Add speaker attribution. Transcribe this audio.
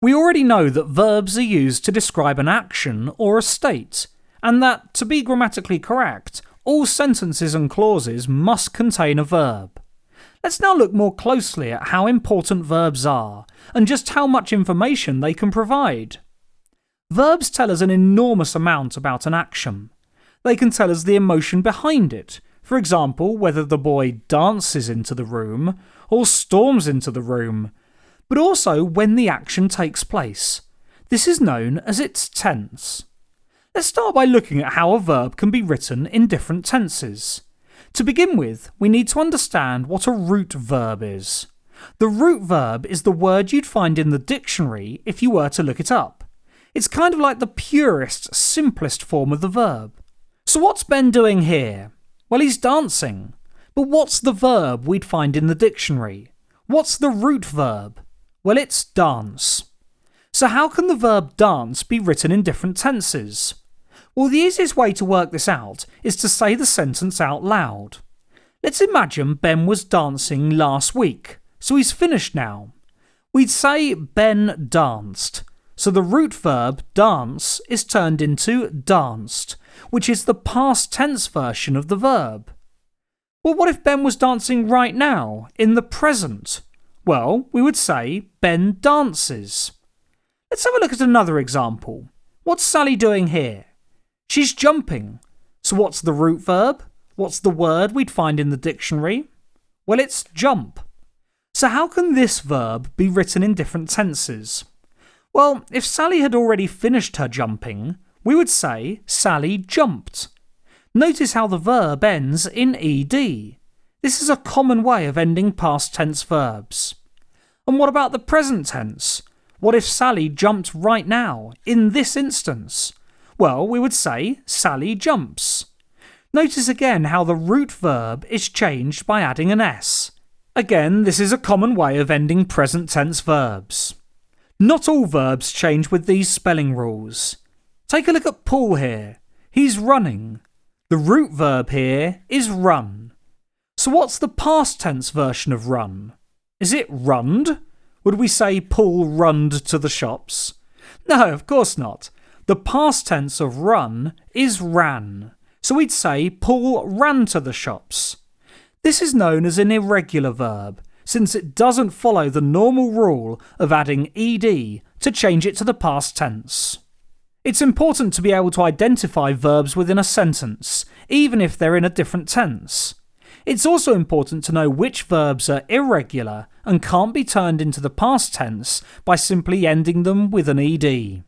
Speaker 1: We already know that verbs are used to describe an action or a state, and that, to be grammatically correct, all sentences and clauses must contain a verb. Let's now look more closely at how important verbs are, and just how much information they can provide. Verbs tell us an enormous amount about an action. They can tell us the emotion behind it, for example, whether the boy dances into the room or storms into the room, but also when the action takes place. This is known as its tense. Let's start by looking at how a verb can be written in different tenses. To begin with, we need to understand what a root verb is. The root verb is the word you'd find in the dictionary if you were to look it up. It's kind of like the purest, simplest form of the verb. So what's Ben doing here? Well, he's dancing. But what's the verb we'd find in the dictionary? What's the root verb? Well, it's dance. So how can the verb dance be written in different tenses? Well, the easiest way to work this out is to say the sentence out loud. Let's imagine Ben was dancing last week, so he's finished now. We'd say Ben danced, so the root verb dance is turned into danced, which is the past tense version of the verb. Well, what if Ben was dancing right now, in the present? Well, we would say Ben dances. Let's have a look at another example. What's Sally doing here? She's jumping. So what's the root verb? What's the word we'd find in the dictionary? Well, it's jump. So how can this verb be written in different tenses? Well, if Sally had already finished her jumping, we would say Sally jumped. Notice how the verb ends in ed. This is a common way of ending past tense verbs. And what about the present tense? What if Sally jumped right now, in this instance? Well, we would say Sally jumps. Notice again how the root verb is changed by adding an s. Again, this is a common way of ending present tense verbs. Not all verbs change with these spelling rules. Take a look at Paul here. He's running. The root verb here is run. So what's the past tense version of run? Is it runned? Would we say Paul runned to the shops? No, of course not. The past tense of run is ran. So we'd say Paul ran to the shops. This is known as an irregular verb, since it doesn't follow the normal rule of adding ed to change it to the past tense. It's important to be able to identify verbs within a sentence, even if they're in a different tense. It's also important to know which verbs are irregular and can't be turned into the past tense by simply ending them with an ed.